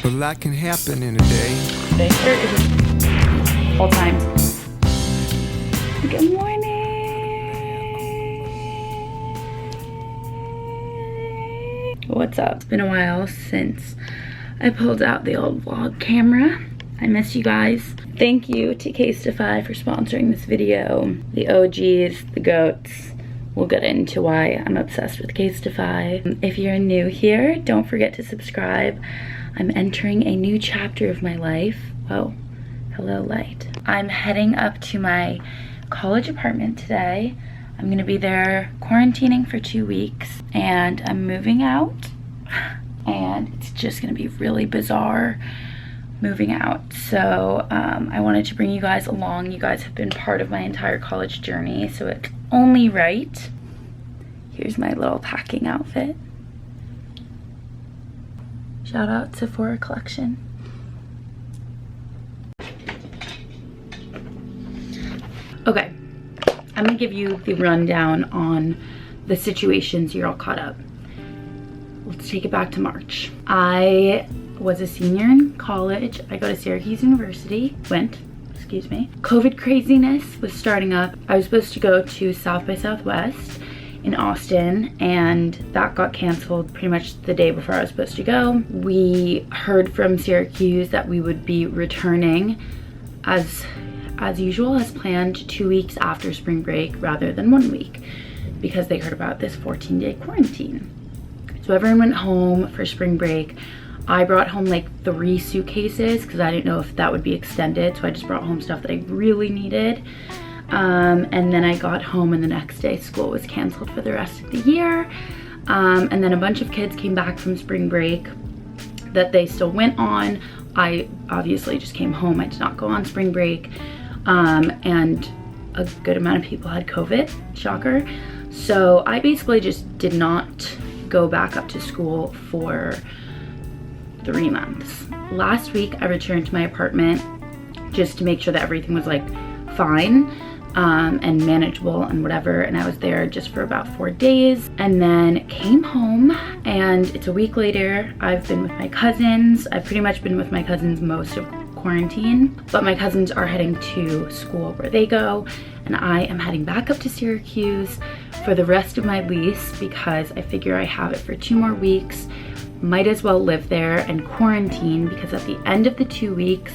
A lot can happen in a day. There is all time. Good morning. What's up? It's been a while since I pulled out the old vlog camera. I miss you guys. Thank you to Casetify for sponsoring this video. The OGs, the GOATs. We'll get into why I'm obsessed with Casetify. If you're new here, don't forget to subscribe. I'm entering a new chapter of my life. Oh, hello light. I'm heading up to my college apartment today. I'm gonna be there quarantining for 2 weeks and I'm moving out. And it's just gonna be really bizarre moving out. So I wanted to bring you guys along. You guys have been part of my entire college journey, so it's only right. Here's my little packing outfit. Shout out to Sephora Collection. Okay, I'm gonna give you the rundown on the situations. You're all caught up. Let's take it back to March. I was a senior in college. I go to Syracuse University. Excuse me. COVID craziness was starting up. I was supposed to go to South by Southwest in Austin, and that got canceled pretty much the day before I was supposed to go. We heard from Syracuse that we would be returning as usual, as planned, 2 weeks after spring break rather than 1 week, because they heard about this 14-day quarantine. So everyone went home for spring break. I brought home like 3 suitcases because I didn't know if that would be extended, so I just brought home stuff that I really needed. And then I got home and the next day school was canceled for the rest of the year. And then a bunch of kids came back from spring break that they still went on. I obviously just came home. I did not go on spring break. And a good amount of people had COVID, shocker. So I basically just did not go back up to school for 3 months. Last week I returned to my apartment just to make sure that everything was like fine and manageable and whatever, and I was there just for about 4 days and then came home, and it's a week later. I've been with my cousins. I've pretty much been with my cousins most of quarantine, but my cousins are heading to school where they go, and I am heading back up to Syracuse for the rest of my lease because I figure I have it for 2 more weeks. Might as well live there and quarantine, because at the end of the 2 weeks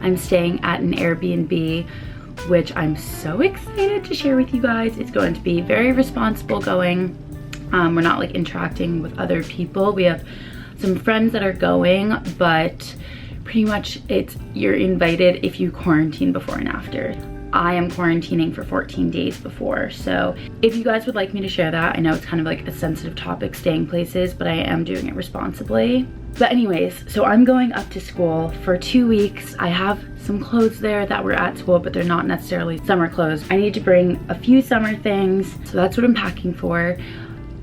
I'm staying at an Airbnb, which I'm so excited to share with you guys. It's going to be very responsible going. We're not like interacting with other people. We have some friends that are going, but pretty much you're invited if you quarantine before and after. I am quarantining for 14 days before, so if you guys would like me to share that, I know it's kind of like a sensitive topic, staying places, but I am doing it responsibly. But anyways, so I'm going up to school for 2 weeks. I have some clothes there that were at school, but they're not necessarily summer clothes. I need to bring a few summer things, so that's what I'm packing for.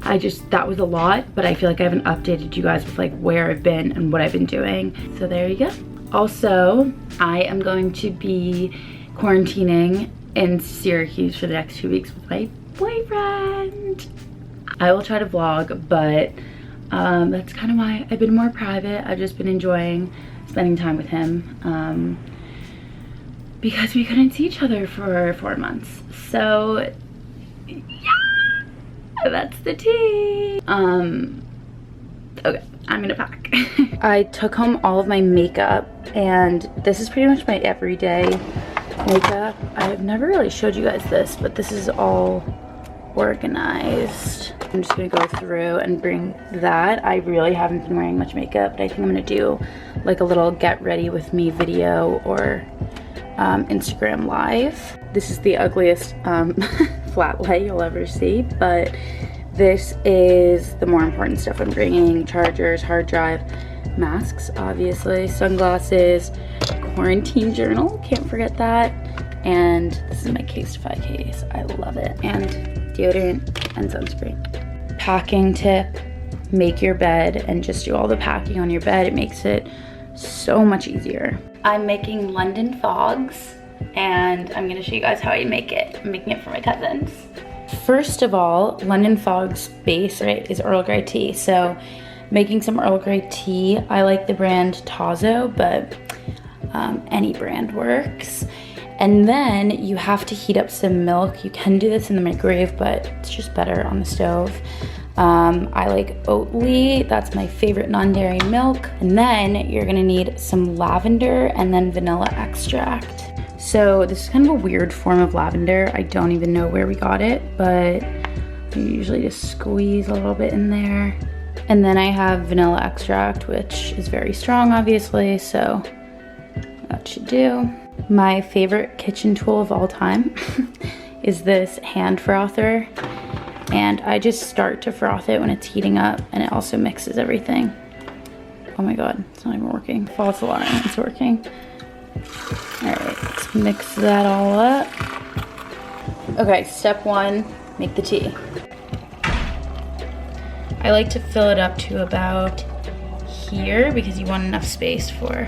That was a lot, but I feel like I haven't updated you guys with like where I've been and what I've been doing. So there you go. Also, I am going to be quarantining in Syracuse for the next 2 weeks with my boyfriend. I will try to vlog, but that's kind of why I've been more private. I've just been enjoying spending time with him because we couldn't see each other for 4 months. So yeah, that's the tea. Okay, I'm gonna pack. I took home all of my makeup, and this is pretty much my everyday makeup. I've never really showed you guys this, but this is all organized. I'm just gonna go through and bring that. I really haven't been wearing much makeup, but I think I'm gonna do like a little get ready with me video or Instagram live. This is the ugliest flat lay you'll ever see, but this is the more important stuff I'm bringing: chargers, hard drive, masks, obviously, sunglasses, quarantine journal, can't forget that, and this is my Casetify case. I love it. And deodorant and sunscreen. Packing tip: make your bed and just do all the packing on your bed. It makes it so much easier. I'm making London fogs, and I'm gonna show you guys how I make it. I'm making it for my cousins. First of all, London Fog's base, right, is Earl Grey tea. So making some Earl Grey tea. I like the brand Tazo, but any brand works. And then you have to heat up some milk. You can do this in the microwave, but it's just better on the stove. I like Oatly, that's my favorite non-dairy milk. And then you're gonna need some lavender and then vanilla extract. So this is kind of a weird form of lavender. I don't even know where we got it, but you usually just squeeze a little bit in there. And then I have vanilla extract, which is very strong, obviously, so that should do. My favorite kitchen tool of all time is this hand frother. And I just start to froth it when it's heating up, and it also mixes everything. Oh my God, it's not even working. False alarm, it's working. All right, let's mix that all up. Okay, step one, make the tea. I like to fill it up to about here because you want enough space for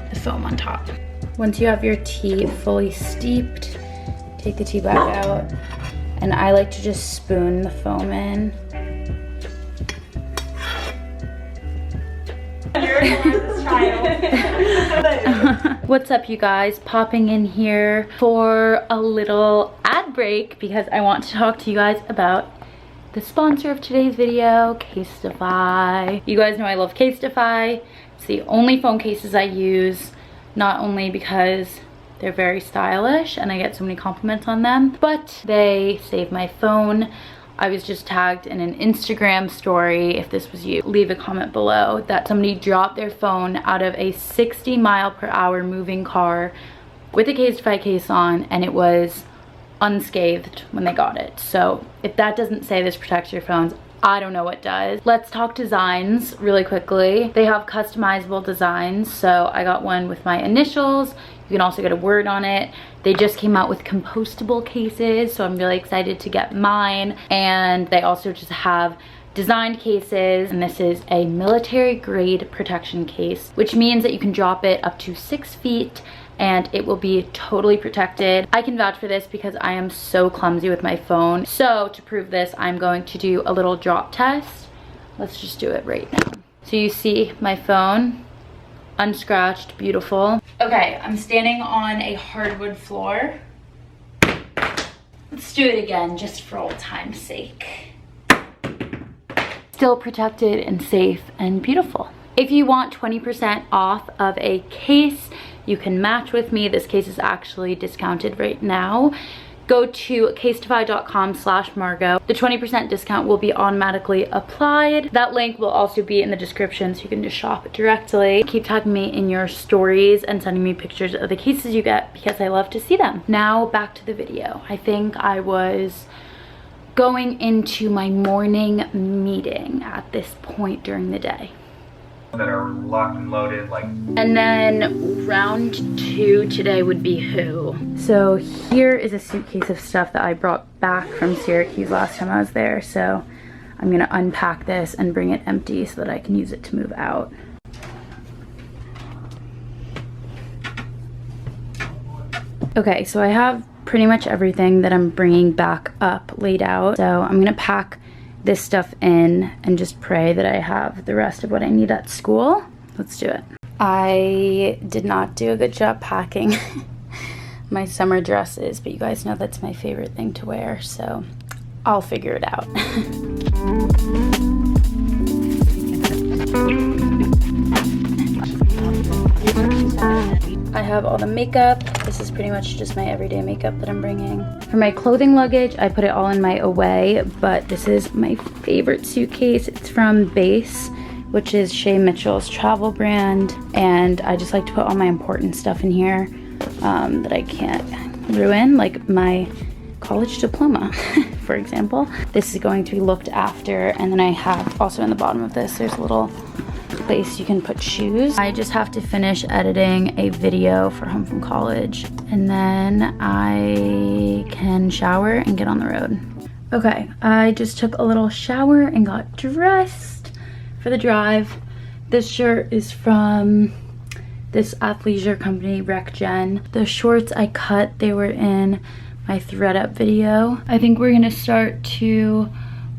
the foam on top. Once you have your tea fully steeped, take the tea back out. And I like to just spoon the foam in. What's up, you guys? Popping in here for a little ad break because I want to talk to you guys about the sponsor of today's video, Casetify. You guys know I love Casetify. It's the only phone cases I use, not only because they're very stylish and I get so many compliments on them, but they save my phone. I was just tagged in an Instagram story, if this was you, leave a comment below, that somebody dropped their phone out of a 60-mile-per-hour moving car with a Casetify case on, and it was unscathed when they got it. So if that doesn't say this protects your phones, I don't know what does. Let's talk designs really quickly. They have customizable designs. So I got one with my initials. You can also get a word on it. They just came out with compostable cases, so I'm really excited to get mine. And they also just have designed cases, and this is a military grade protection case, which means that you can drop it up to 6 feet and it will be totally protected. I can vouch for this because I am so clumsy with my phone. So to prove this, I'm going to do a little drop test. Let's just do it right now. So you see my phone, unscratched, beautiful. Okay, I'm standing on a hardwood floor. Let's do it again, just for old time's sake. Still protected and safe and beautiful. If you want 20% off of a case, you can match with me. This case is actually discounted right now. Go to casetify.com/Margot. The 20% discount will be automatically applied. That link will also be in the description, so you can just shop directly. Keep tagging me in your stories and sending me pictures of the cases you get because I love to see them. Now back to the video. I think I was going into my morning meeting at this point during the day. That are locked and loaded, like. And then round 2 today would be who. So here is a suitcase of stuff that I brought back from Syracuse last time I was there. So I'm gonna unpack this and bring it empty so that I can use it to move out. Okay, so I have pretty much everything that I'm bringing back up laid out. So I'm gonna pack this stuff in and just pray that I have the rest of what I need at school. Let's do it. I did not do a good job packing my summer dresses, but you guys know that's my favorite thing to wear, so I'll figure it out. I have all the makeup. This is pretty much just my everyday makeup that I'm bringing. For my clothing luggage, I put it all in my Away, but this is my favorite suitcase. It's from Base, which is Shay Mitchell's travel brand, and I just like to put all my important stuff in here that I can't ruin, like my college diploma, for example. This is going to be looked after, and then I have also in the bottom of this, there's a little place you can put shoes. I just have to finish editing a video for home from college, and then I can shower and get on the road. Okay, I just took a little shower and got dressed for the drive. This shirt is from this athleisure company, RecGen. The shorts I cut, they were in my thread up video. I think we're gonna start to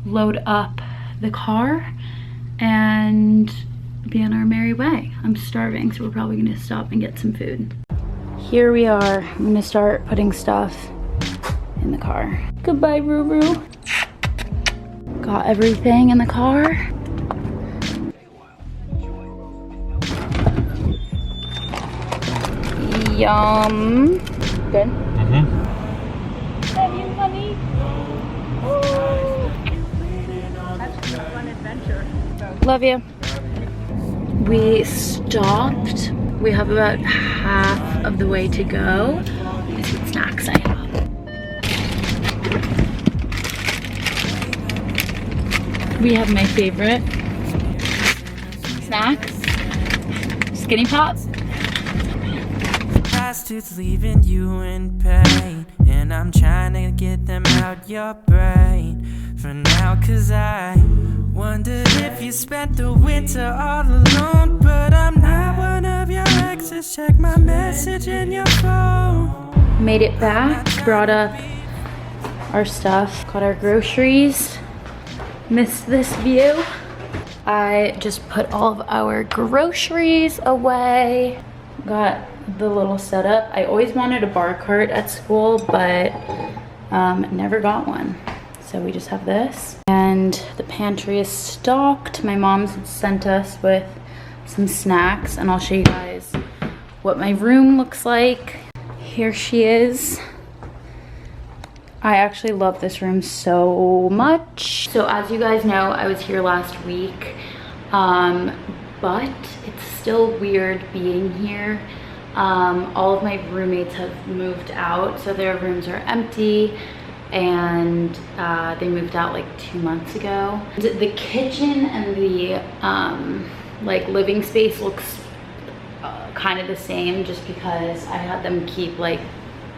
load up the car and be on our merry way. I'm starving, so we're probably gonna stop and get some food. Here we are. I'm gonna start putting stuff in the car. Goodbye, Ruru. Got everything in the car. Yum. Good? Love you, honey. That's a fun adventure. Love you. We stopped. We have about half of the way to go. Let me see what snacks I have. We have my favorite snacks. Skinny Pops. Bastards leaving you in pain, and I'm trying to get them out your brain for now, cause I wondered if you spent the winter all alone, but I'm not one of your exes. Check my message in your phone. Made it back, brought up our stuff, got our groceries. Missed this view. I just put all of our groceries away. Got the little setup. I always wanted a bar cart at school, but never got one. So we just have this. And the pantry is stocked. My mom's sent us with some snacks, and I'll show you guys what my room looks like. Here she is. I actually love this room so much. So as you guys know, I was here last week, but it's still weird being here. All of my roommates have moved out, so their rooms are empty, and they moved out like 2 months ago. The kitchen and the like living space looks kind of the same, just because I had them keep like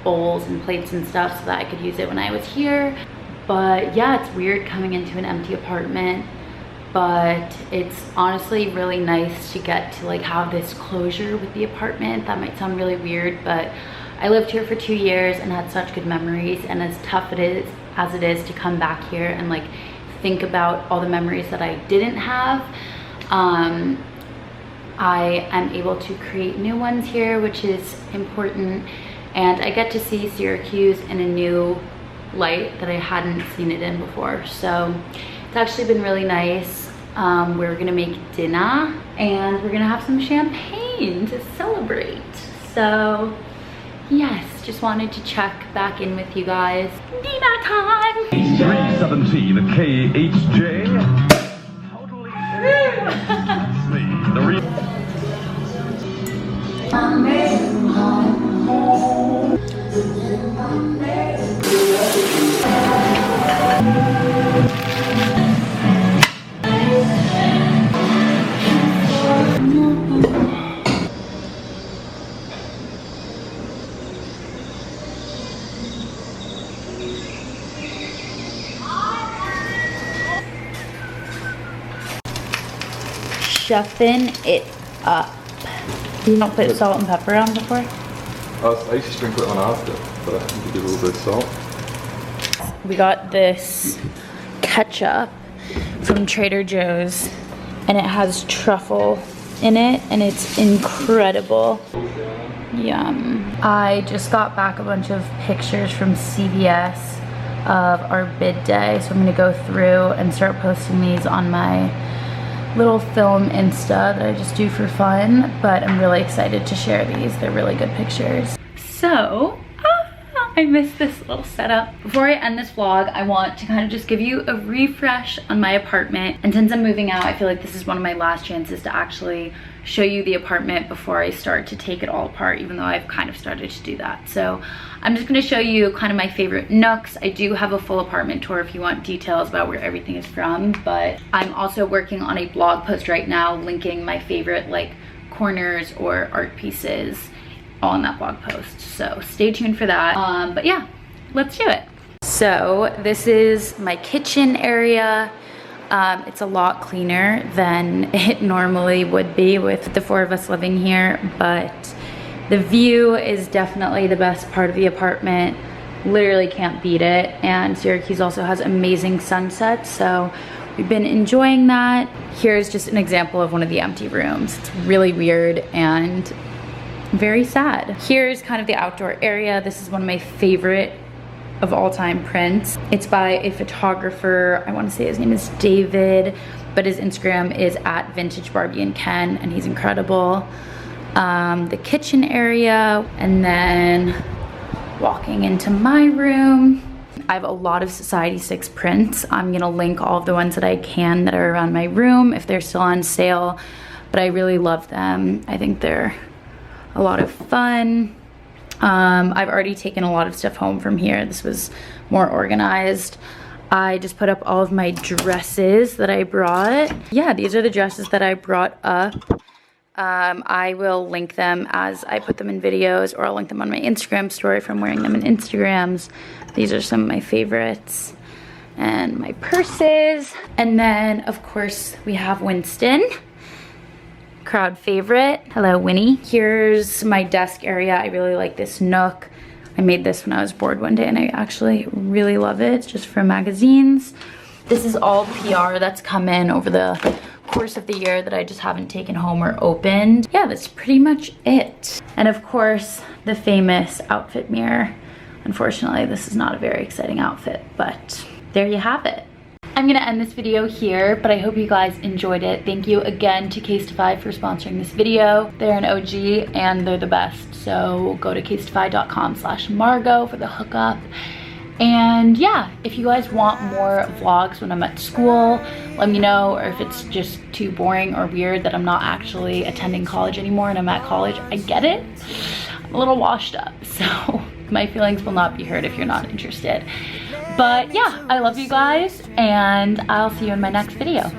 bowls and plates and stuff so that I could use it when I was here. But yeah, it's weird coming into an empty apartment, but it's honestly really nice to get to like have this closure with the apartment. That might sound really weird, but I lived here for 2 years and had such good memories, and as tough as it is to come back here and like think about all the memories that I didn't have, I am able to create new ones here, which is important. And I get to see Syracuse in a new light that I hadn't seen it in before. So it's actually been really nice. We're gonna make dinner and we're gonna have some champagne to celebrate. So yes, just wanted to check back in with you guys. Dinner time! 317 KHJ. Totally. Shuffing it up. You don't put salt and pepper on before? I used to sprinkle it on after, but I think you did a little bit of salt. We got this ketchup from Trader Joe's, and it has truffle in it, and it's incredible. Yum. I just got back a bunch of pictures from CVS of our bid day, so I'm gonna go through and start posting these on my little film Insta that I just do for fun, but I'm really excited to share these. They're really good pictures. So, I missed this little setup. Before I end this vlog, I want to kind of just give you a refresh on my apartment. And since I'm moving out, I feel like this is one of my last chances to actually show you the apartment before I start to take it all apart, even though I've kind of started to do that. So I'm just gonna show you kind of my favorite nooks. I do have a full apartment tour if you want details about where everything is from, but I'm also working on a blog post right now linking my favorite like corners or art pieces all in that blog post. So stay tuned for that. But yeah, let's do it. So this is my kitchen area. It's a lot cleaner than it normally would be with the 4 of us living here, but the view is definitely the best part of the apartment. Literally can't beat it. And Syracuse also has amazing sunsets, so we've been enjoying that. Here's just an example of one of the empty rooms. It's really weird and very sad. Here's kind of the outdoor area. This is one of my favorite of all time prints. It's by a photographer. I want to say his name is David, but his Instagram is at Vintage Barbie and Ken, and he's incredible. The kitchen area, and then walking into my room. I have a lot of Society 6 prints. I'm gonna link all of the ones that I can that are around my room if they're still on sale, but I really love them. I think they're a lot of fun. I've already taken a lot of stuff home from here. This was more organized. I just put up all of my dresses that I brought. Yeah, these are the dresses that I brought up. I will link them as I put them in videos, or I'll link them on my Instagram story if I'm wearing them in Instagrams. These are some of my favorites. And my purses. And then, of course, we have Winston. Crowd favorite. Hello, Winnie. Here's my desk area. I really like this nook. I made this when I was bored one day and I actually really love it. It's just for magazines. This is all PR that's come in over the course of the year that I just haven't taken home or opened. Yeah, that's pretty much it. And of course, the famous outfit mirror. Unfortunately, this is not a very exciting outfit, but there you have it. I'm gonna end this video here, but I hope you guys enjoyed it. Thank you again to Casetify for sponsoring this video. They're an OG and they're the best. So go to casetify.com/Margot for the hookup. And yeah, if you guys want more vlogs when I'm at school, let me know, or if it's just too boring or weird that I'm not actually attending college anymore and I'm at college, I get it. I'm a little washed up, so my feelings will not be hurt if you're not interested. But yeah, I love you guys, and I'll see you in my next video.